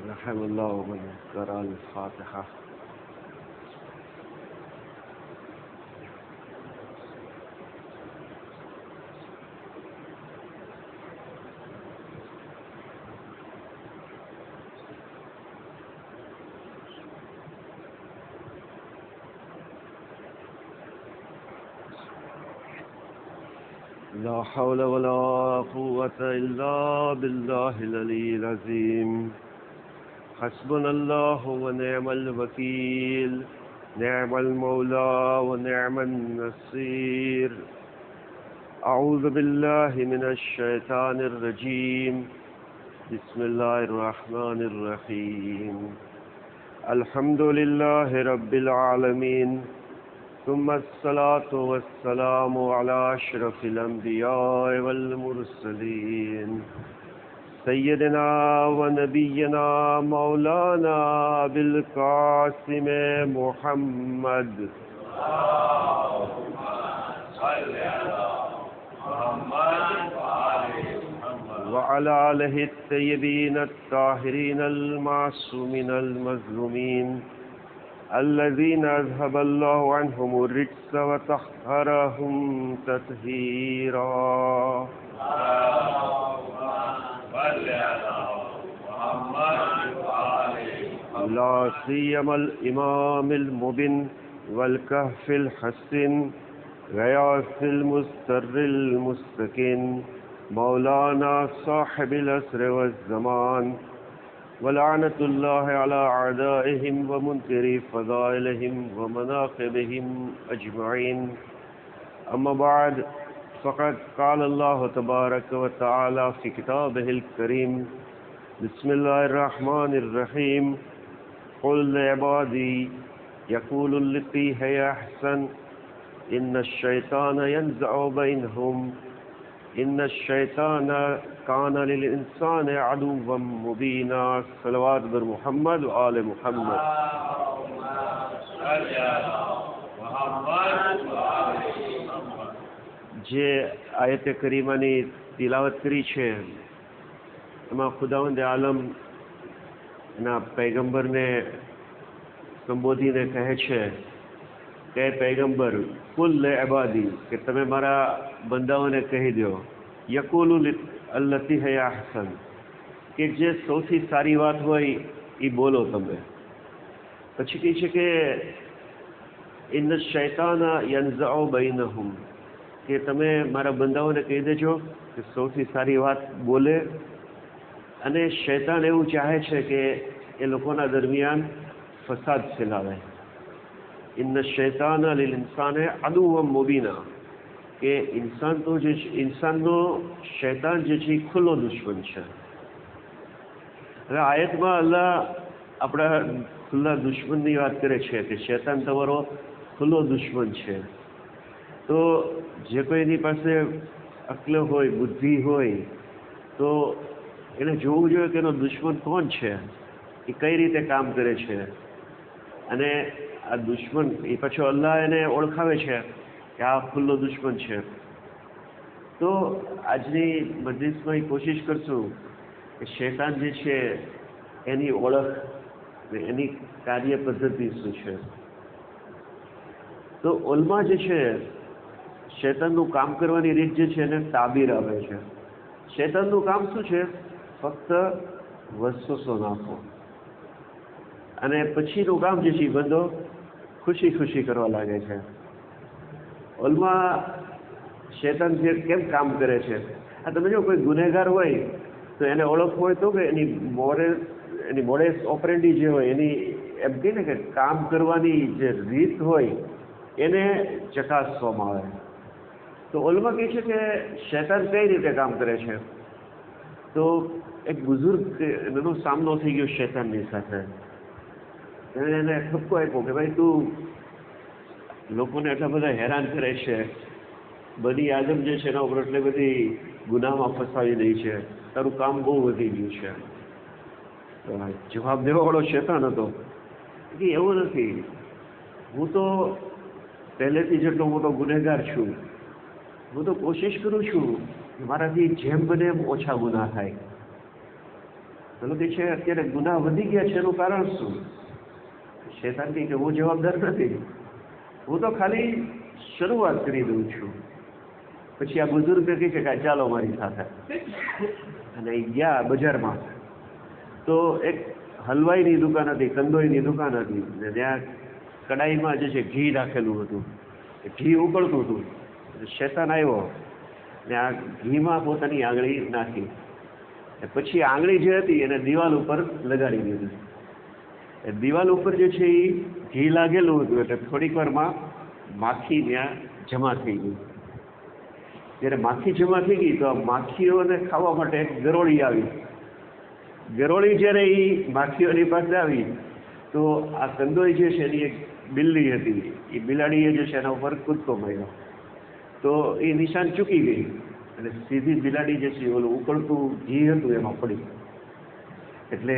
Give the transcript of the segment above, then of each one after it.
رحم الله من قرأ الفاتحة. لا حول ولا قوة إلا بالله العلي العظيم. حسبنا الله ونعم الوكيل، نعم المولى ونعم النصير. أعوذ بالله من الشيطان الرجيم. بسم الله الرحمن الرحيم. الحمد لله رب العالمين، ثم الصلاة والسلام على أشرف الأنبياء والمرسلين سيدنا ونبينا مولانا أبي القاسم محمد. اللهم صل على محمد وعلى آله الطيبين الطاهرين المعصومين المظلومين الذين أذهب الله عنهم الرجس وطهرهم تطهيرا. لا سيما الإمام المبين والكهف الحسن غياث المستر المستكن مولانا صاحب العصر والزمان، ولعنة الله على أعدائهم ومنكري فضائلهم ومناقبهم أجمعين. أما بعد، فقد قال الله تبارك وتعالى في كتابه الكريم: بسم الله الرحمن الرحيم. قل لعبادي يقول التي هي أحسن إن الشيطان ينزع بينهم إن الشيطان كان للإنسان عدوا مبينا. صلوات بر محمد وآل محمد. જે આયત કરીમાની તિલાવત કરી છે એમાં ખુદાવંદ આલમ એના પૈગંબરને સંબોધીને કહે છે કે પૈગંબર કુલ ઇબાદી, કે તમે મારા બંદાઓને કહી દો, યકુલુ અલ્લતી હૈ અહસન, કે જે સૌથી સારી વાત હોય એ બોલો તમે. પછી કહે છે કે ઇન્ન શૈતાન યન્ઝઉ બૈનહુમ, કે તમે મારા બંદાઓને કહી દેજો કે સૌથી સારી વાત બોલે. અને શૈતાન એવું ચાહે છે કે એ લોકોના દરમિયાન ફસાદ ફેલાવે. ઇન્ન શૈતાન લિલ ઇન્સાને અદુવ્વમ મુબીના, કે ઇન્સાન તો જે ઇન્સાનનો શૈતાન જે છે એ ખુલ્લો દુશ્મન છે. હવે આયતમાં અલ્લાહ આપણા ખુલ્લા દુશ્મનની વાત કરે છે કે શૈતાન તમારો ખુલ્લો દુશ્મન છે. તો જે કોઈ એની પાસે અક્લ હોય, બુદ્ધિ હોય, તો એને જોવું જોઈએ કે એનો દુશ્મન કોણ છે, એ કઈ રીતે કામ કરે છે. અને આ દુશ્મન એ પાછો અલ્લાહ એને ઓળખાવે છે કે આ ખુલ્લો દુશ્મન છે. તો આજની મજલિસમાં એ કોશિશ કરશું કે શૈતાન જે છે એની ઓળખ, એની કાર્ય પદ્ધતિ શું છે. તો ઉલમા જે છે શૈતાનનું કામ કરવાની રીત જે છે એને તાબીર આપે છે. શૈતાનનું કામ શું છે? ફક્ત વસવસો નાખો, અને પછીનું કામ જે છે એ બંધો ખુશી ખુશી કરવા લાગે છે. ઉલમા શૈતાન જે કેમ કામ કરે છે, આ તમે જો કોઈ ગુનેગાર હોય તો એને ઓળખવું હોય તો કે એની મોડેસ ઓપરેન્ડી જે હોય, એની એમ કહે ને કે કામ કરવાની જે રીત હોય એને ચકાસવામાં આવે. તો ઉલમા કહે છે કે શૈતાન કઈ રીતે કામ કરે છે. તો એક બુઝુર્ગનો સામનો થઈ ગયો શૈતાનની સાથે. એને ઠપકો આપ્યો કે ભાઈ તું લોકોને એટલા બધા હેરાન કરે છે, બની આદમ જે છે એના ઉપર એટલી બધી ગુનામાં ફસાવી દઈ છે, તારું કામ બહુ વધી ગયું છે. જવાબ દેવાવાળો શૈતાન હતો કે એવું નથી, હું તો પહેલેથી જેટલો મોટો ગુનેગાર છું, હું તો કોશિશ કરું છું કે મારાથી જેમ બને એમ ઓછા ગુના થાય. પેલો કહે છે અત્યારે ગુનાહ વધી ગયા છે એનું કારણ શું? શૈતાન કહે કે હું જવાબદાર નથી, હું તો ખાલી શરૂઆત કરી દઉં છું. પછી આ બુઝુર્ગ કહે છે કે ચાલો મારી સાથે, અને ગયા બજારમાં તો એક હલવાઈની દુકાન હતી, કંદોઈની દુકાન હતી, ને ત્યાં કડાઈમાં જે છે ઘી રાખેલું હતું, ઘી ઉકળતું હતું. શૈતાન આવ્યો ને આ ઘીમાં પોતાની આંગળી નાખી, પછી આંગળી જે હતી એને દિવાલ ઉપર લગાડી દીધી. એ દિવાલ ઉપર જે છે એ ઘી લાગેલું હતું, એટલે થોડીક વારમાં માખી ત્યાં જમા થઈ ગઈ. જ્યારે માખી જમા થઈ ગઈ તો માખીઓને ખાવા માટે એક ગરોળી આવી. ગરોળી જ્યારે એ માખીઓની પાસે આવી તો આ કંદોઈ જે છે એની એક બિલ્લી હતી, એ બિલાડીએ જે છે એના ઉપર કૂદકો માર્યો, તો એ નિશાન ચૂકી ગઈ અને સીધી બિલાડી જે છે ઓલું ઉકળતું ઘી હતું એમાં પડી. એટલે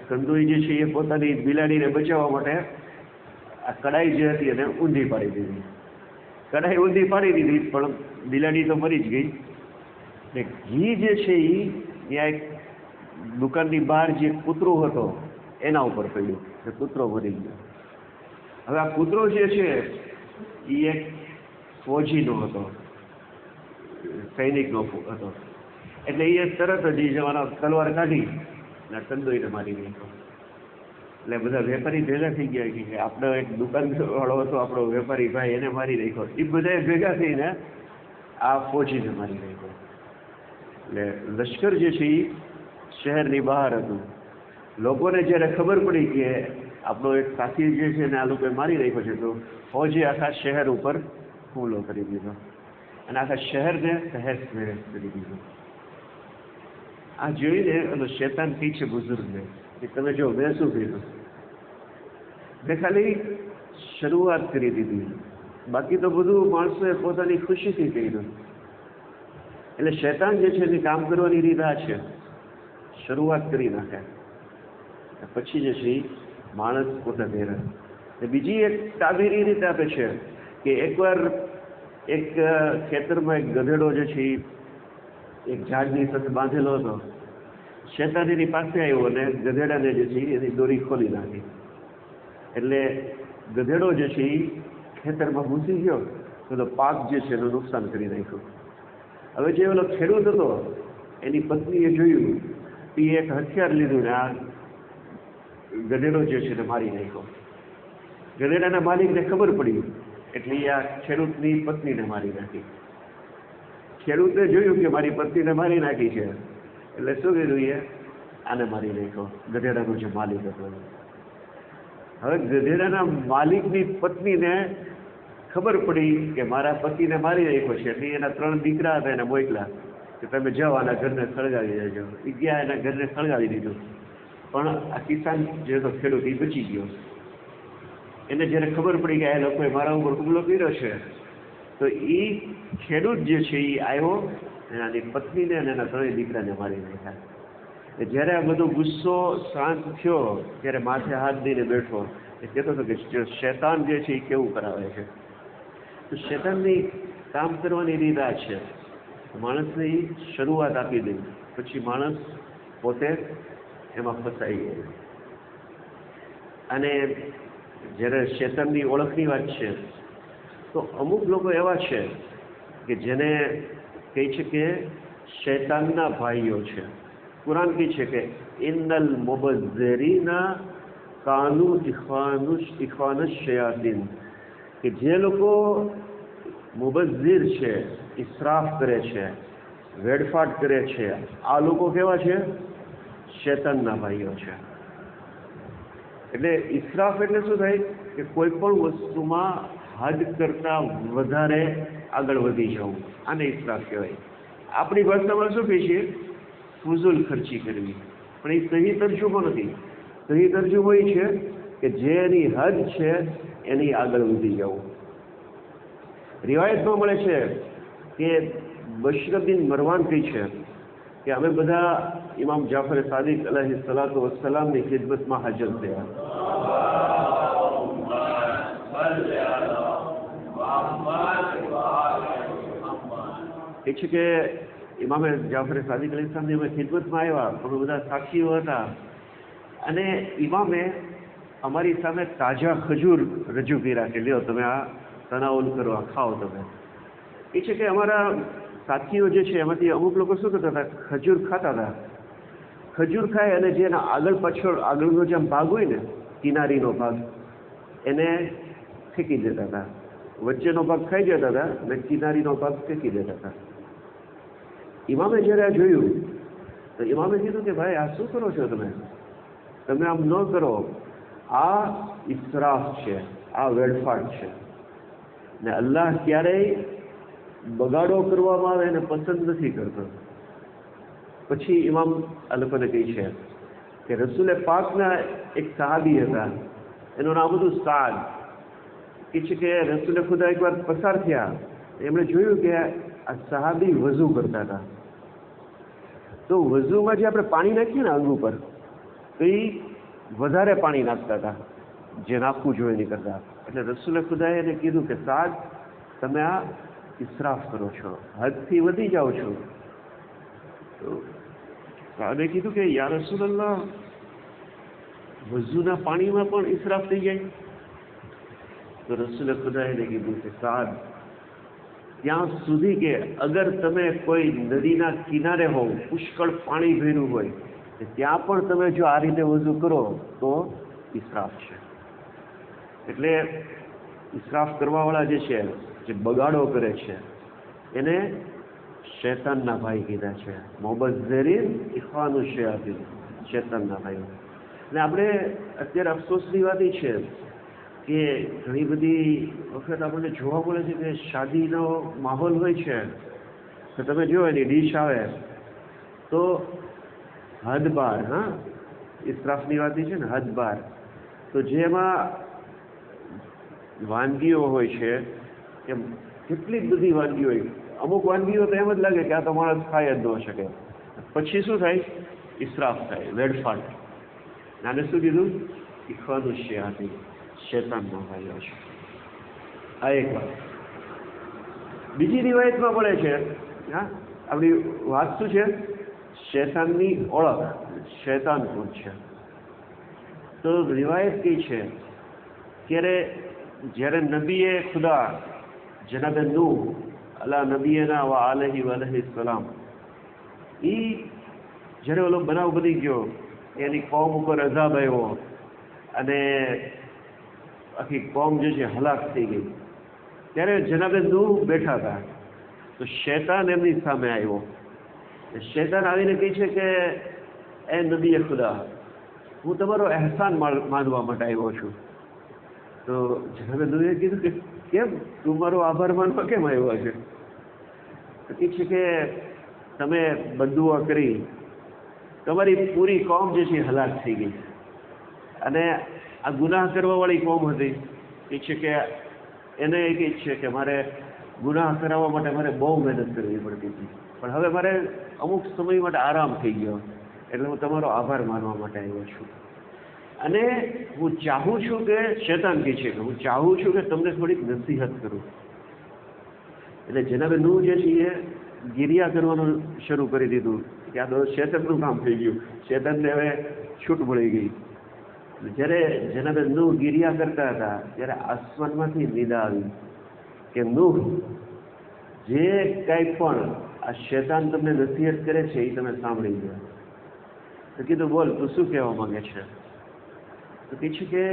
કંદોઈ જે છે એ પોતાની બિલાડીને બચાવવા માટે આ કડાઈ જે હતી એને ઊંધી પાડી દીધી. કડાઈ ઊંધી પાડી દીધી પણ બિલાડી તો મરી જ ગઈ. ને ઘી જે છે એ ત્યાં એક દુકાનની બહાર જે કૂતરો હતો એના ઉપર પડ્યું, એ કૂતરો મરી ગયો. હવે આ કૂતરો જે છે એ એક ફૌજીનો હતો, સૈનિકનો હતો. એટલે એ તરત જ જવાનો તલવાર કાઢી અને કંદોઈને મારી નાખ્યો. એટલે બધા વેપારી ભેગા થઈ ગયા કે આપણો એક દુકાનવાળો હતો, આપણો વેપારી ભાઈ, એને મારી નાખ્યો. એ બધા ભેગા થઈને આ ફૌજીને મારી નાખ્યો. એટલે લશ્કર જે છે એ શહેરની બહાર હતું. લોકોને જ્યારે ખબર પડી કે આપણો એક સાથી જે છે ને આ લોકોએ મારી નાખ્યો છે, તો ફૌજે આખા શહેર ઉપર હુમલો કરી દીધો અને આખા શહેરને તહેસ નહેસ કરી દીધો. આ જોઈને અને શૈતાન કહે છે બુઝુર્ગને કે તમે જો મેં શું કર્યું, મેં ખાલી શરૂઆત કરી દીધી, બાકી તો બધું માણસોએ પોતાની ખુશીથી કર્યું. એટલે શૈતાન જે છે એની કામ કરવાની રીત આ છે, શરૂઆત કરી નાખે પછી જે છે એ માણસ પોતે પહેરે. બીજી એક તાબીરી રીતે આપે છે કે એકવાર એક ખેતરમાં એક ગધેડો જે છે એક ઝાડની સાથે બાંધેલો હતો. શૈતાન એની પાસે આવ્યો અને ગધેડાને જે છે એની દોરી ખોલી નાખી. એટલે ગધેડો જે છે એ ખેતરમાં ઘૂસી ગયો, તો પાક જે છે એનું નુકસાન કરી નાખ્યું. હવે જે ઓલો ખેડૂત હતો એની પત્નીએ જોયું, એ એક હથિયાર લીધું ને આ ગધેડો જે છે એને મારી નાખ્યો. ગધેડાના માલિકને ખબર પડી એટલે આ ખેડૂતની પત્નીને મારી નાખી. ખેડૂતે જોયું કે મારી પત્નીને મારી નાખી છે એટલે શું કર્યું, એ આને મારી નાખ્યો, ગધેડાનો જે માલિક હતો. હવે ગધેડાના માલિકની પત્નીને ખબર પડી કે મારા પતિને મારી નાખ્યો છે, એટલે એના 3 દીકરા હતા એને મોકલ્યા કે તમે જાઓ આના ઘરને સળગાવી દેજો. એ ગયા, એના ઘરને સળગાવી દીધું. પણ આ કિસાન જે હતો ખેડૂત એ બચી ગયો. એને જ્યારે ખબર પડી કે આ લોકોએ મારા ઉપર હુમલો કર્યો છે, તો એ ખેડૂત જે છે એ આવ્યો એનાની પત્નીને અને એના 3 દીકરાને મારી નાખ્યા. જ્યારે આ બધો ગુસ્સો શાંત થયો ત્યારે માથે હાથ દઈને બેઠો, એ કહેતો હતો કે શૈતાન જે છે એ કેવું કરાવે છે. તો શૈતાનની કામ કરવાની રીત આ છે, માણસને એ શરૂઆત આપી દઈ, પછી માણસ પોતે એમાં ફસાઈ ગયો. અને જ્યારે શૈતાનની ઓળખની વાત છે તો અમુક લોકો એવા છે કે જેને કહે છે કે શૈતાનના ભાઈઓ છે. કુરાન કહે છે કે ઇન્નલ મુબઝ્ઝિરીના કાનુ ઇખ્વાનુશ શયાતીન, કે જે લોકો મુબઝ્ઝિર છે, ઇસરાફ કરે છે, વેડફાટ કરે છે, આ લોકો કેવા છે? શૈતાનના ભાઈઓ છે. એટલે ઇસરાફ એટલે શું થાય કે કોઈ પણ વસ્તુમાં હદ કરતાં વધારે આગળ વધી જવું, આને ઇસરાફ કહેવાય. આપણી ભાષામાં શું કહે છે? ફુઝુલ ખર્ચી કરવી. પણ એ સહી તર્જુમો નથી. સહી તર્જુમો એ છે કે જેની હદ છે એની આગળ વધી જવું. રિવાયતમાં મળે છે કે બશર બિન મરવાન કહે છે કે અમે બધા ઇમામ જાફર સાદિક અલૈહિ સલાતુ વસ્સલામની ખિદમતમાં હાજર થયા. કહે છે કે ઇમામે જાફર સાદિક અલીસલામની અમે ખિદમતમાં આવ્યા, અમે બધા સાક્ષીઓ હતા, અને ઇમામે અમારી સામે તાજા ખજૂર રજૂ કર્યા કે લ્યો તમે આ તનાવલ કરો, આ ખાઓ તમે. એ છે કે અમારા સાથીઓ જે છે એમાંથી અમુક લોકો શું કરતા હતા, ખજૂર ખાતા હતા. ખજૂર ખાય અને જે એના આગળ પાછળ આગળનો જે ભાગ હોય ને, કિનારીનો ભાગ, એને ફેંકી દેતા હતા. વચ્ચેનો ભાગ ખાઈ જતા હતા અને કિનારીનો ભાગ ફેંકી દેતા હતા. ઇમામે જ્યારે આ જોયું તો ઇમામે કીધું કે ભાઈ આ શું કરો છો તમે આમ ન કરો, આ ઇસરાફ છે, આ વેડફાટ છે, ને અલ્લાહ ક્યારેય બગાડો કરવામાં આવે એને પસંદ નથી કરતો. પછી ઇમામ આ લોકોને કહે છે કે રસૂલે પાકના એક સહાબી હતા, એનું નામ હતું સાદ. એ છે કે રસૂલે ખુદા એકવાર પસાર થયા, એમણે જોયું કે આ સહાબી વઝુ કરતા હતા. તો વઝુમાં જે આપણે પાણી નાખીએ ને અંગ ઉપર, તો એ વધારે પાણી નાખતા હતા જે નાખવું જોઈએ નહીં કરતા. એટલે રસૂલે ખુદાએ એને કીધું કે સાદ તમે આ ઇસરાફ કરો છો, હદથી વધી જાઓ છો. તો સાદે કીધું કે યા રસૂલલ્લાહ, વઝુના પાણીમાં પણ ઇસરાફ થઈ જાય? તો રસૂલે ખુદાએ એને કીધું કે સાદ, ત્યાં સુધી કે અગર તમે કોઈ નદીના કિનારે હોવ, પુષ્કળ પાણી ભર્યું હોય, ત્યાં પણ તમે જો આ રીતે વઝુ કરો તો ઇસરાફ છે. એટલે ઇસરાફ કરવાવાળા જે છે, જે બગાડો કરે છે, એને શૈતાનના ભાઈ કીધા છે. મુબઝ્ઝિરીન ઇખ્વાનુ શયાતીન, શૈતાનના ભાઈ. અને આપણે અત્યારે અફસોસની વાત એ છે કે ઘણી બધી વખત આપણને જોવા મળે છે કે શાદીનો માહોલ હોય છે તો તમે જો એની ડીશ આવે તો હદ બાર, હા, ઇસરાફની વાત છે ને, હદ બાર. તો જેમાં વાનગીઓ હોય છે એમ કેટલી બધી વાનગીઓ હોય, અમુક વાનગીઓ તો એમ જ લાગે કે આ તો માણસ ખાઈ જ ન શકે. પછી શું થાય? ઇસરાફ થાય, વેડફાટ. આને શું કીધું? ઇખ્વાનુ શયાતીન, શૈતાનના ભાઈઓ છે. આ એક વાત. બીજી રિવાયતમાં મળે છે, હા, આપણી વાત શું છે? શૈતાનની ઓળખ, શૈતાન કોણ છે? તો રિવાયત કઈ છે કે જ્યારે નબીએ ખુદા જનાબે નૂહ અલા નબીના વ આલહી સલામ, એ જ્યારે ઓલો બનાવ બની ગયો, એની કોમ ઉપર અઝાબ આવ્યો અને આખી કોમ જે છે હલાક થઈ ગઈ, ત્યારે જનાબે નૂહ બેઠા હતા. તો શૈતાન એમની સામે આવ્યો. શૈતાન આવીને કહે છે કે એ નબીએ ખુદા, હું તમારો અહેસાન માનવા માટે આવ્યો છું. તો જનાબે નૂહે કીધું કે કેમ, તું મારો આભાર માનવા કેમ આવ્યો છે? તો કહે છે કે તમે બદદુઆ કરી, તમારી પૂરી કોમ જે છે હલાક થઈ ગઈ, અને આ ગુનાહ કરવાવાળી કોમ હતી. એ છે કે એને એ કહે છે કે મારે ગુનાહ કરાવવા માટે મારે બહુ મહેનત કરવી પડતી હતી, પણ હવે મારે અમુક સમય માટે આરામ થઈ ગયો, એટલે હું તમારો આભાર માનવા માટે આવ્યો છું. અને હું ચાહું છું કે, શૈતાન કહે છે કે હું ચાહું છું કે તમને થોડીક નસીહત કરું. એટલે જનાબે નૂહ જે છે એ ગિરિયા કરવાનું શરૂ કરી દીધું કે આ તો શૈતાનનું કામ થઈ ગયું, શૈતાનને હવે છૂટ મળી ગઈ. જ્યારે જનાબે નૂહ ગિરિયા કરતા હતા ત્યારે આસમાનમાંથી નિદા આવી કે નૂહ, જે કાંઈ પણ આ શૈતાન તમને નસીહત કરે છે એ તમે સાંભળી લો. તો કીધું બોલ, તું શું કહેવા માંગે છે? તો કહે છે કે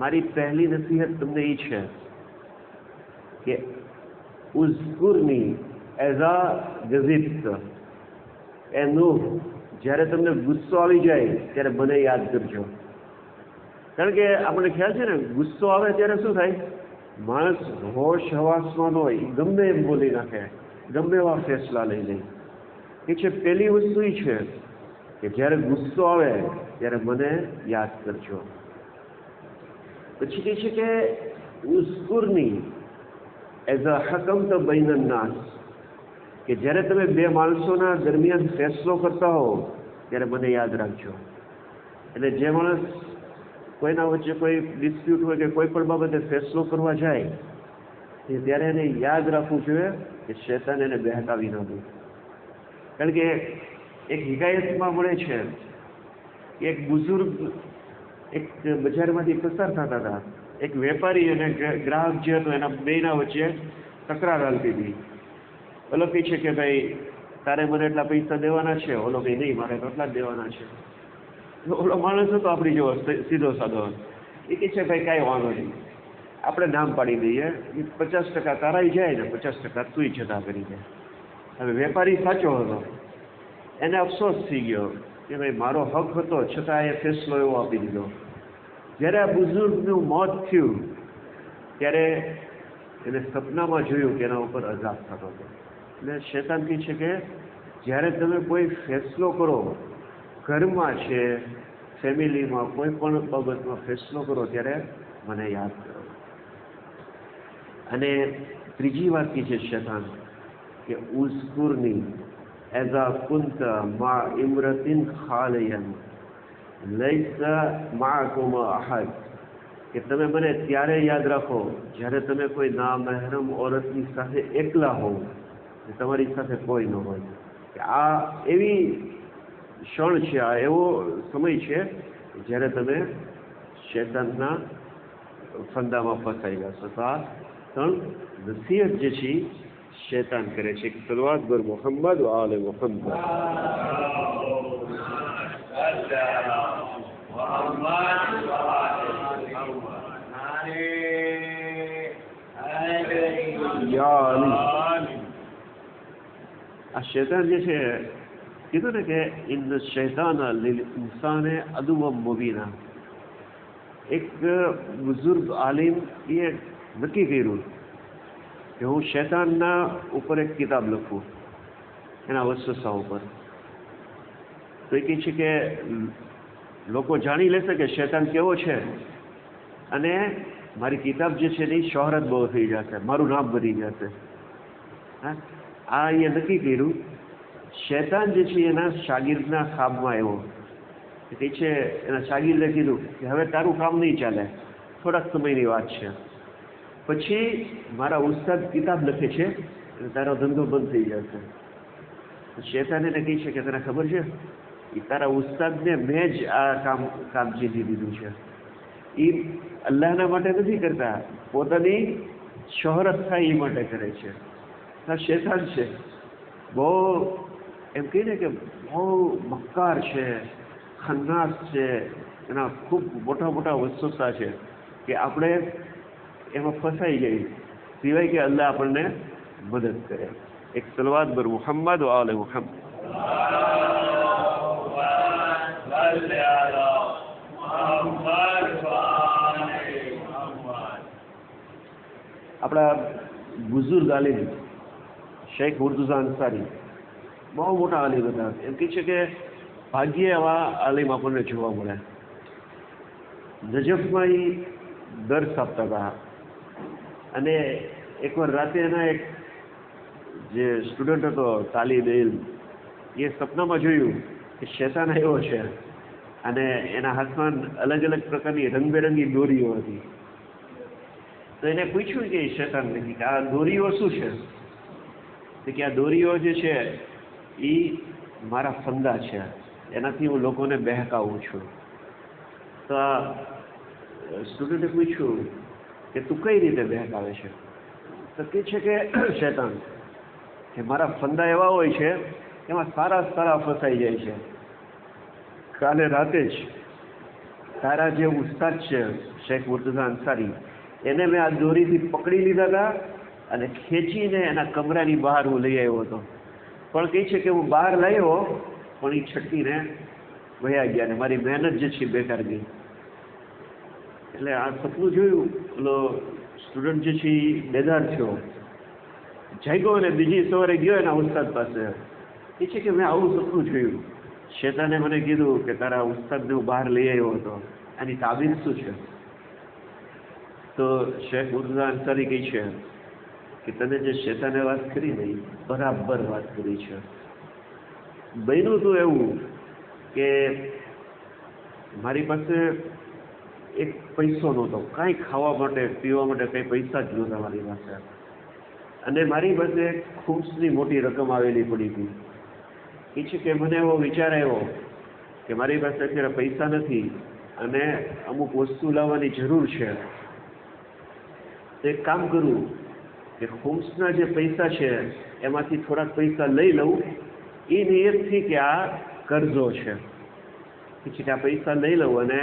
મારી પહેલી નસીહત તમને એ છે કે ઉઝકુરની એઝા ગઝિબ્ત, એ નૂહ, જ્યારે તમને ગુસ્સો આવી જાય ત્યારે મને યાદ કરજો. કારણ કે આપણને ખ્યાલ છે ને, ગુસ્સો આવે ત્યારે શું થાય? માણસ હોશ હવાસમાં હોય, ગમે એમ બોલી નાખે, ગમે એવા ફેસલા લઈ લે. એ છે પહેલી વસ્તુ એ છે કે જ્યારે ગુસ્સો આવે ત્યારે મને યાદ કરજો. પછી કહે છે કે ઉઝકુરની એઝ અ હકમત બૈન નાસ, કે જ્યારે તમે બે માણસોના દરમિયાન ફેસલો કરતા હો ત્યારે મને યાદ રાખજો. એટલે જે માણસ કોઈના વચ્ચે કોઈ ડિસ્પ્યુટ હોય કે કોઈ પણ બાબતે ફેસલો કરવા જાય ત્યારે એને યાદ રાખવું જોઈએ કે શૈતાન એને બહેકાવી ન દે. કારણ કે એક હિકાયતમાં મળે છે કે એક બુઝુર્ગ એક બજારમાંથી પસાર થતા હતા. એક વેપારી અને ગ્રાહક જે હતો એના બેના વચ્ચે તકરાર હાલતી હતી. ઓલો કહે છે કે ભાઈ તારે મને એટલા પૈસા દેવાના છે, ઓલો કહે નહીં મારે તો એટલા જ દેવાના છે. ઓલો માણસ હતો આપણી જેવો સીધો સાધો, એ કહે છે ભાઈ કાંઈ વાંધો નહીં, આપણે નામ પાડી દઈએ, 50% તારાઈ જાય ને 50% તું જતા કરી દે. હવે વેપારી સાચો હતો, એને અફસોસ થઈ ગયો કે ભાઈ મારો હક હતો છતાં એ ફેસલો એવો આપી દીધો. જ્યારે આ બુઝુર્ગનું મોત થયું ત્યારે એને સપનામાં જોયું કે એના ઉપર અઝાબ થતો હતો. એટલે શૈતાન કહે છે કે જ્યારે તમે કોઈ ફેસલો કરો, ઘરમાં છે, ફેમિલીમાં કોઈ પણ બાબતમાં ફેસલો કરો ત્યારે મને યાદ કરો. અને ત્રીજી વાત કહે છે શૈતાન કે ઉઝકુરની એઝા કુંત મા ઇમરતિન ખાલિયન લૈસા માકુમ અહદ, કે તમે મને ત્યારે યાદ રાખો જ્યારે તમે કોઈ નામહેરમ ઓરતની સાથે એકલા હોવ, તમારી સાથે કોઈ ન હોય. કે આ એવી ક્ષણ છે, આ એવો સમય છે જ્યારે તમે શૈતાનના ફંદામાં ફસાઈ જશો. તો આ 3 નસીહત જે છે શૈતાન કરે છે. સલવાત બર મોહમ્મદ વ આલે મોહમ્મદ. આ શૈતાન જે છે કીધું ને કે ઇન શૈતાન લિલ ઇન્સાને અદુવમ મુબીના. એક બુઝુર્ગ આલિમ એ નક્કી કર્યું કે હું શૈતાનના ઉપર એક કિતાબ લખું, એના વસવસા ઉપર. તો એ કહે છે કે લોકો જાણી લેશે કે શૈતાન કેવો છે અને મારી કિતાબ જે છે એની શોહરત બહુ થઈ જશે, મારું નામ વધી જશે. હા, આ એ નક્કી કર્યું. શૈતાન જે છે એના શાગિર્દના ખાબમાં આવ્યો. તે છે એના શાગિર્દે કીધું કે હવે તારું કામ નહીં ચાલે, થોડાક સમયની વાત છે, પછી મારા ઉસ્તાદ કિતાબ લખે છે અને તારો ધંધો બંધ થઈ જશે. શૈતાન એને કહે છે કે તને ખબર છે એ તારા ઉસ્તાદને મેં જ આ કામ જીતી દીધું છે. એ અલ્લાહના માટે નથી કરતા, પોતાની શોહરત થાય એ માટે કરે છે. આ શૈતાન છે, બહુ એમ કહીને કે બહુ મક્કાર છે, ખન્નાસ છે, એના ખૂબ મોટા મોટા વસવસા છે કે આપણે એમાં ફસાઈ જઈએ, સિવાય કે અલ્લાહ આપણને મદદ કરે. એક સલવાત બર મુહમ્મદ વ આલે મુહમ્મદ. આપણા બુઝુર્ગ આલિમ શેખ મુર્તુઝા અંસારી બહુ મોટા આલિમ હતા. એમ કહે છે કે ભાગ્યે આવા આલિમ આપણને જોવા મળે. નજફમાં એ દર્સ આપતા હતા અને એકવાર રાતે એના એક જે સ્ટુડન્ટ હતો તાલીબ ઇલ્મ, એ સપનામાં જોયું કે શૈતાન આવ્યો છે અને એના હાથમાં અલગ અલગ પ્રકારની રંગબેરંગી દોરીઓ હતી. તો એને પૂછ્યું કે શૈતાન નથી કે આ દોરીઓ શું છે? તો કે આ દોરીઓ જે છે એ મારા ફંદા છે, એનાથી હું લોકોને બહેકાવું છું. તો આ સ્ટુડન્ટે પૂછ્યું કે તું કઈ રીતે બહેકાવે છે? તો કહે છે કે શૈતાન કે મારા ફંદા એવા હોય છે એમાં સારા ફસાઈ જાય છે. કાલે રાતે જ તારા જે ઉસ્તાદ છે શેખ મુર્તુઝા અંસારી, એને મેં આ દોરીથી પકડી લીધા હતા અને ખેંચીને એના કમરાની બહાર હું લઈ આવ્યો હતો. પણ કહે છે કે હું બહાર લાવ્યો પણ એ છટકીને વયા ગયા ને મારી મહેનત જે છે બેકાર ગઈ. એટલે આ સપનું જોયું, પેલો સ્ટુડન્ટ જે છે એ બેદાર થયો, જાગ્યો અને બીજી સવારે ગયો એના ઉસ્તાદ પાસે. એ છે કે મેં આવું સપનું જોયું, શૈતાને મને કીધું કે તારા ઉસ્તાદને હું બહાર લઈ આવ્યો હતો, આની તાબીર શું છે? તો શેખ મુર્તુઝા અંસારી કહે છે કે તને જે શૈતાને વાત કરી ને બરાબર વાત કરી છે. બન્યું તો એવું કે મારી પાસે એક પૈસો નહોતો, કાંઈ ખાવા માટે પીવા માટે કંઈ પૈસા જ નહોતા મારી પાસે, અને મારી પાસે ખૂબની મોટી રકમ આવેલી પડી હતી. એ છે કે મને એવો વિચાર આવ્યો કે મારી પાસે અત્યારે પૈસા નથી અને અમુક વસ્તુ લાવવાની જરૂર છે, તો એક કામ કરું કે હોમ્સના જે પૈસા છે એમાંથી થોડાક પૈસા લઈ લઉં, એ નિયતથી કે આ કરજો છે, કે આ પૈસા લઈ લઉં અને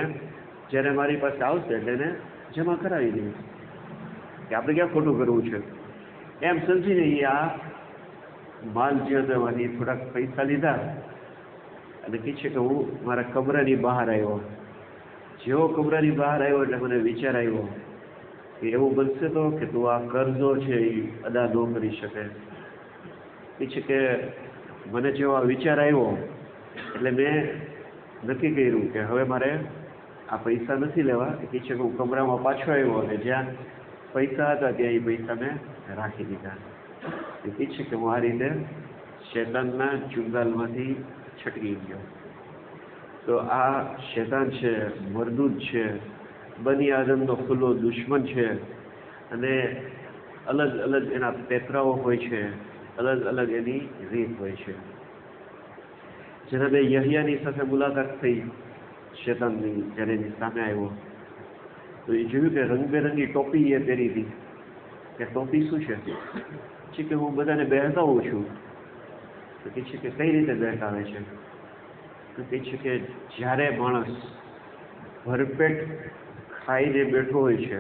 જ્યારે મારી પાસે આવશે એટલે એને જમા કરાવી દઈશ, કે આપણે ક્યાં ખોટું કરવું છે એમ સમજીને એ આ માલ જે હતો એમાંથી થોડાક પૈસા લીધા અને કહે છે કે હું મારા કમરાની બહાર આવ્યો. જેવો કમરાની બહાર આવ્યો એટલે મને વિચાર આવ્યો કે એવું બનશે તો કે તું આ કરજો છે એ અદા ન કરી શકે. એ છે કે મને જેવો આ વિચાર આવ્યો એટલે મેં નક્કી કર્યું કે હવે મારે આ પૈસા નથી લેવા. એ છે કે હું કમરામાં પાછો આવ્યો અને જ્યાં પૈસા હતા ત્યાં એ પૈસા મેં રાખી દીધા. એ છે કે હું આ રીતે શૈતાનના ચુંગાલમાંથી છટકી ગયો. તો આ શૈતાન છે, મરદૂદ છે, બની આદમનો ખુલ્લો દુશ્મન છે અને અલગ અલગ એના પેતરાઓ હોય છે, અલગ અલગ એની રીત હોય છે. જેના બે યહયાની સાથે મુલાકાત થઈ શૈતાનની, જ્યારે એની સામે આવ્યો તો એ જોયું કે રંગબેરંગી ટોપી એ પહેરી હતી. કે ટોપી શું છે કે હું બધાને બહેકાવું છું. તો કહે છે કે કઈ રીતે બહેકાવે છે? તો કહે છે કે જ્યારે માણસ ભરપેટ ખાઈને બેઠો હોય છે,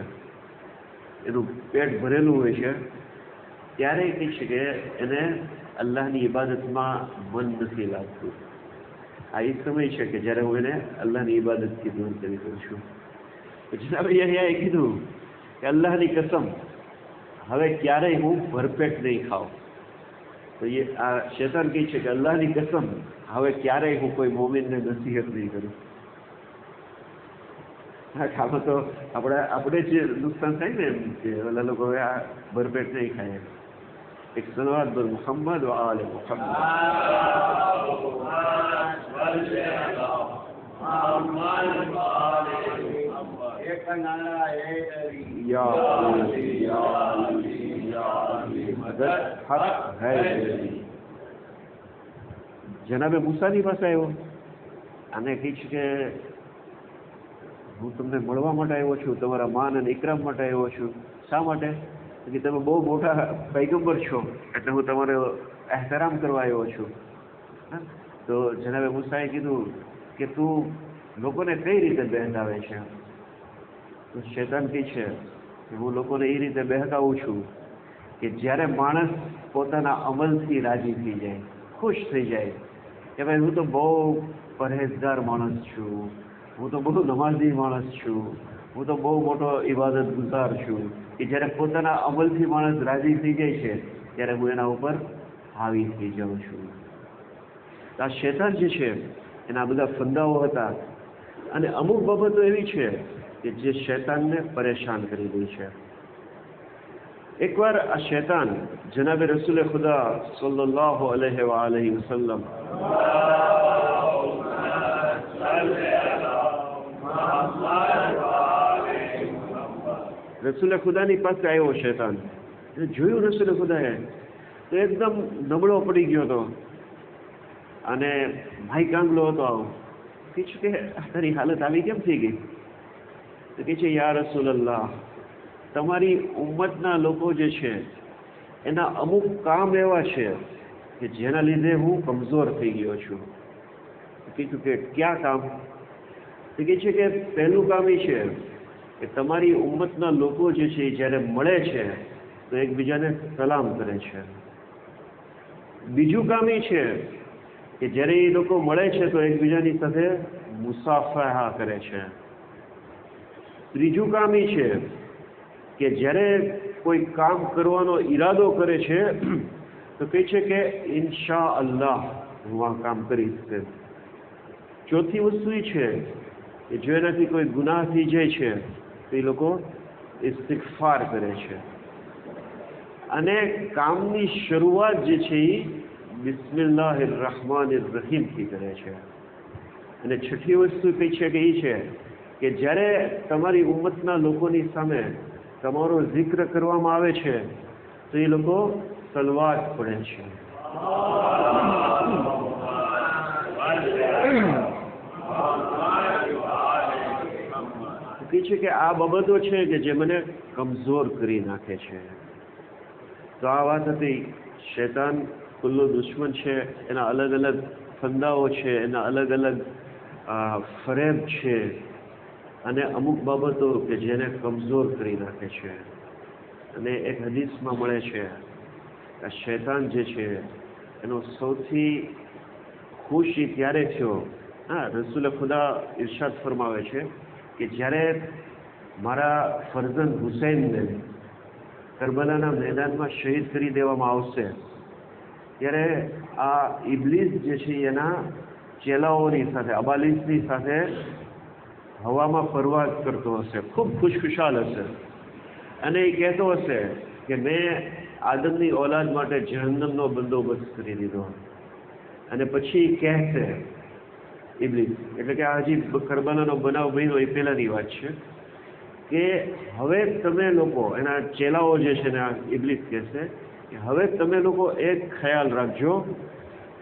એનું પેટ ભરેલું હોય છે, ત્યારે કહે છે કે એને અલ્લાહની ઇબાદતમાં મન નથી લાગતું. આ એ સમય છે કે જ્યારે હું એને અલ્લાહની ઇબાદતથી દૂર કરી દઉં છું. જનાબ યહયાએ કીધું કે અલ્લાહની કસમ હવે ક્યારેય હું ભરપેટ નહીં ખાઉં. તો એ આ શૈતાન કહે છે કે અલ્લાહની કસમ હવે ક્યારેય હું કોઈ મોમિનને નસીહત નહીં કરું. આમાં તો આપણે જે નુકસાન થાય ને એમ કે ઓલા લોકો હવે આ ભરપેટ નહીં ખાય. એક સલવાત બર મુહમ્મદ વ આલે મુહમ્મદ. જનાબે મૂસાની પાસે આવ્યો અને કહે છે કે હું તમને મળવા માટે આવ્યો છું, તમારા માન અને ઇકરામ માટે આવ્યો છું. શા માટે? કે તમે બહુ મોટા પૈગંબર છો એટલે હું તમારો એહતરામ કરવા આવ્યો છું. તો જનાબે મૂસાએ કીધું કે તું લોકોને કઈ રીતે બહેકાવે છે? તો શૈતાન કહે છે કે હું લોકોને એ રીતે બહેકાવું છું કે જ્યારે માણસ પોતાના અમલથી રાજી થઈ જાય, ખુશ થઈ જાય કે ભાઈ હું તો બહુ પરહેજગાર માણસ છું, હું તો બહુ નમાઝી માણસ છું, હું તો બહુ મોટો ઇબાદત ગુજાર છું, કે જ્યારે પોતાના અમલથી માણસ રાજી થઈ જાય છે ત્યારે હું એના ઉપર હાવી થઈ જાઉં છું. આ શૈતાન જે છે એના બધા ફંદાઓ હતા અને અમુક બાબતો એવી છે કે જે શૈતાનને પરેશાન કરી દે છે. એકવાર આ શૈતાન જનાબે રસૂલે ખુદા સલ્લલ્લાહુ અલૈહિ વ આલિહિ વસલ્લમ રસૂલે ખુદાની પાસે આવ્યો શૈતાન. જોયું રસૂલે ખુદાએ તો એકદમ નબળો પડી ગયો હતો અને ભાઈ કાંગલો હતો. આવો કહે છે કે તારી હાલત આવી કેમ થઈ ગઈ? તો કહે છે યા રસૂલલ્લાહ, તમારી ઉમ્મતના લોકો જે છે એના અમુક કામ એવા છે કે જેના લીધે હું કમજોર થઈ ગયો છું. કીધું કે ક્યાં કામ? તો કહે છે કે પહેલું કામ એ છે કે તમારી ઉમ્મતના લોકો જે છે જ્યારે મળે છે તો એકબીજાને સલામ કરે છે. બીજું કામ એ છે કે જ્યારે એ લોકો મળે છે તો એકબીજાની સાથે મુસાફહા કરે છે. ત્રીજું કામ એ છે કે જ્યારે કોઈ કામ કરવાનો ઈરાદો કરે છે તો કહે છે કે ઇન્શા અલ્લાહ હું આ કામ કરીશ. ચોથી વસ્તુ એ છે કે જો એનાથી કોઈ ગુનાહ થઈ જાય છે તો એ લોકો ઇસ્તિગફાર કરે છે અને કામની શરૂઆત જે છે એ બિસ્મિલ્લાહિર રહમાનિર રહીમથી કરે છે. અને છઠ્ઠી વસ્તુ કઈ છે કે એ છે કે જ્યારે તમારી ઉમ્મતના લોકોની સામે તમારો zikr કરવામાં આવે છે તો એ લોકો સલવાત પડે છે. છે કે આ બાબતો છે કે જે મને કમજોર કરી નાખે છે. તો આ વાત હતી. શૈતાન ખુલ્લો દુશ્મન છે, એના અલગ અલગ ફંદાઓ છે, એના અલગ અલગ ફરેબ છે, અને અમુક બાબતો કે જેને કમજોર કરી નાખે છે. અને એક હદીસમાં મળે છે કે શૈતાન જે છે એનો સૌથી ખુશ ત્યારે થયો. હા, રસૂલે ખુદા ઇરશાદ ફરમાવે છે કે જ્યારે મારા ફરઝંદ હુસૈનને કરબલાના મેદાનમાં શહીદ કરી દેવામાં આવશે, ત્યારે આ ઇબલીસ જે છે એના ચેલાઓની સાથે, અબાલીસની સાથે હવામાં પરવાઝ કરતો હશે, ખૂબ ખુશખુશાલ હશે, અને એ કહેતો હશે કે મેં આદમની ઔલાદ માટે જહન્નમનો બંદોબસ્ત કરી દીધો. અને પછી કહેશે ઇબલીસ, એટલે કે આ હજી કરબલાનો બનાવ બન્યો એ પહેલાંની વાત છે, કે હવે તમે લોકો, એના ચેલાઓ જે છે ને, ઇબલીસ કહેશે કે હવે તમે લોકો એક ખ્યાલ રાખજો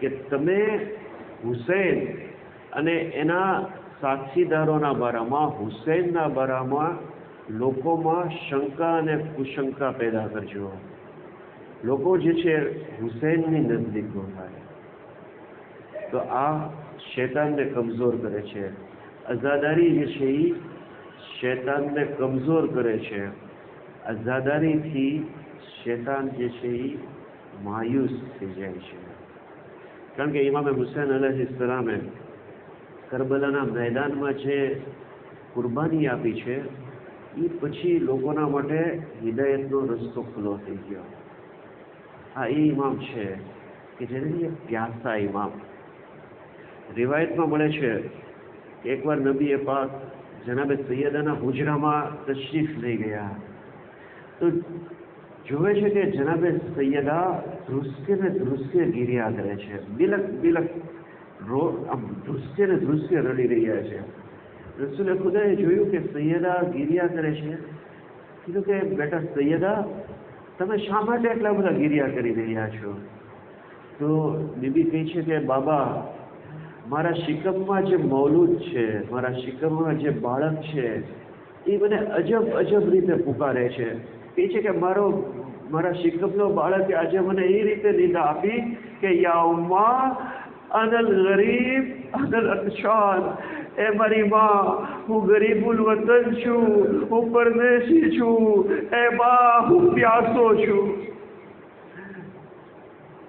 કે તમે હુસૈન અને એના સાથીદારોના બારામાં, હુસૈનના બારામાં લોકોમાં શંકા અને કુશંકા પેદા કરજો. લોકો જે છે હુસૈનની નજદીક ન થાય. તો આ શૈતાનને કમજોર કરે છે. અઝાદારી જે છે એ શૈતાનને કમજોર કરે છે. અઝાદારીથી શૈતાન જે છે એ માયુસ થઈ જાય છે. કારણ કે ઇમામે હુસૈન અલૈહિસ્સલામે કરબલાના મેદાનમાં જે કુરબાની આપી છે એ પછી લોકોના માટે હિદાયતનો રસ્તો ખુલ્લો થઈ ગયો. આ એ ઇમામ છે કે જેને પ્યાસા ઇમામ. રિવાયતમાં મળે છે કે એકવાર નબી પાક જનાબે સૈયદાના હુજરામાં તશરીફ લઈ ગયા, તો જોવે છે કે જનાબે સૈયદા ધ્રુસકે ને ધ્રુસકે ગીર્યા કરે છે, બિલક બિલક આમ ધ્રુસકે ને ધ્રુસકે રડી રહ્યા છે. રસૂલે ખુદાએ જોયું કે સૈયદા ગીર્યા કરે છે. કીધું કે બેટા સૈયદા, તમે શા માટે એટલા બધા ગીર્યા કરી રહ્યા છો? તો બીબી કહે છે કે બાબા, મારા શિકમમાં જે મૌલૂદ છે, મારા શિકમમાં જે બાળક છે, એ મને અજબ અજબ રીતે પુકારે છે. કહે છે કે મારા શિકમનો બાળકે આજે મને એ રીતે નિદા આપી કે યા ઉમ્મા અનલ ગરીબ અનલ અતશાન, એ મારી માં, હું ગરીબુલ વતન છું, હું પરદેશી છું, એ બા હું પ્યાસો છું.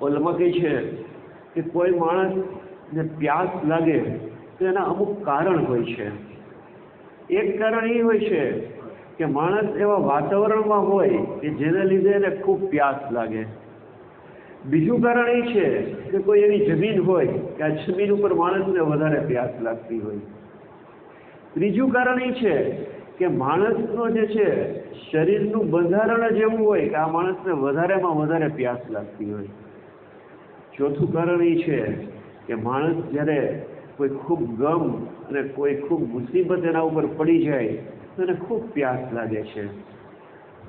ઓલમાં કહે છે કે કોઈ માણસને પ્યાસ લાગે તો એના અમુક કારણ હોય છે. એક કારણ એ હોય છે કે માણસ એવા વાતાવરણમાં હોય કે જેને લીધે એને ખૂબ પ્યાસ લાગે. બીજું કારણ એ છે કે કોઈ એવી જમીન હોય કે આ જમીન ઉપર માણસને વધારે પ્યાસ લાગતી હોય. ત્રીજું કારણ એ છે કે માણસનો જે છે શરીરનું બંધારણ જ એવું હોય કે આ માણસને વધારેમાં વધારે પ્યાસ લાગતી હોય. ચોથું કારણ એ છે કે માણસ જ્યારે કોઈ ખૂબ ગમ અને કોઈ ખૂબ મુસીબત એના ઉપર પડી જાય તો એને ખૂબ પ્યાસ લાગે છે.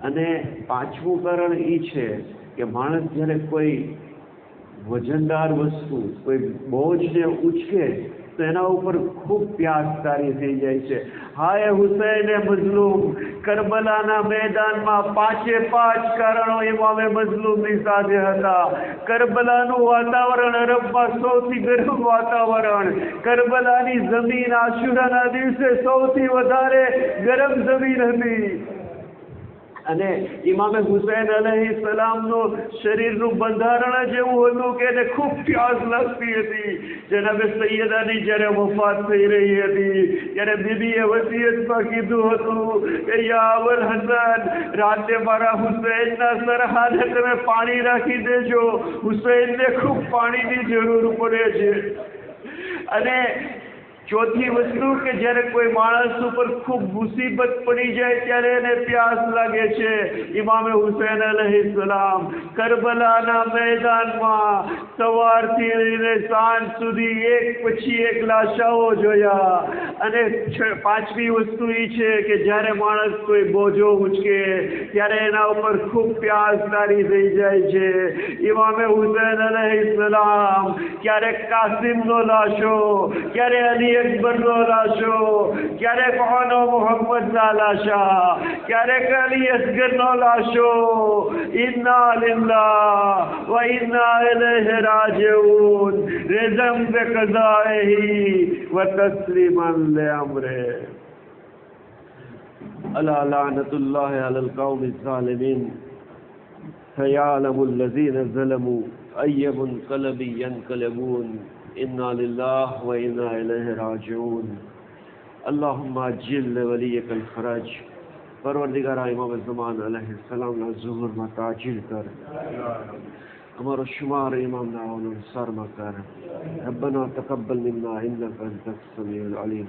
અને પાંચમું કારણ એ છે કે માણસ જ્યારે કોઈ વજનદાર વસ્તુ, કોઈ બોજને ઉચકે તો એના ઉપર ખૂબ પ્યાસ તારી થઈ જાય છે. હાય હુસૈન મઝલૂમ, કરબલાના મેદાનમાં 5 કારણો ઇમામે મઝલૂમની સાથે હતા. કરબલાનું વાતાવરણ અરબમાં સૌથી ગરમ વાતાવરણ, કરબલાની જમીન આશુરાના દિવસે સૌથી વધારે ગરમ જમીન હતી. અને ઇમામે હુસૈન અલૈહિસ્સલામનું શરીરનું બંધારણ જ એવું હતું કે એને ખૂબ પ્યાસ લાગતી હતી. જનાબે સૈયદાની જ્યારે વફાત થઈ રહી હતી ત્યારે બીબીએ વસિયતમાં કીધું હતું કે યા અબુલ હસન, રાતે મારા હુસૈનના સરહાને તમે પાણી રાખી દેજો, હુસૈનને ખૂબ પાણીની જરૂર પડે છે. અને ચોથી વસ્તુ કે જ્યારે કોઈ માણસ ઉપર ખૂબ મુસીબત પડી જાય ત્યારે એને પ્યાસ લાગે છે. ઇમામે હુસૈન અલૈહિસ્સલામ કરબલાના મેદાનમાં સવારથી લઈને સાંજ સુધી એક પછી એક લાશાઓ જોયા. અને પાંચમી વસ્તુ એ છે કે જ્યારે માણસ કોઈ બોજો ઉચકે ત્યારે એના ઉપર ખૂબ પ્યાસ તારી થઈ જાય છે. ઇમામે હુસૈન અલૈહિસ્સલામ ક્યારેક કાસિમનો લાશો, ક્યારે અલી اکبر لاشو ક્યારેક ઓનો મોહમ્મદ લાશા ક્યારેક અલી અસગર નો લાશો ઇન્ના લિલ્લાહ વ ઇન્ના ઇલૈહિ રાજિઉન રઝમ બિકઝાઇહી વ તસ્લીમન લિઅમરે અલા લાનતુલ્લાહ અલલ કૌમિઝ ઝાલિમીન سيعلم الذين ظلموا أي منقلب ينقلبون إنا لله وإنا إليه راجعون اللهم عجل وليك الفرج پروردگار امام زمان علیہ السلام نا ظہور ما تعجیل کر ہمارا شمار امام نا انصار ما کر ربنا تقبل منا انك انت السميع العليم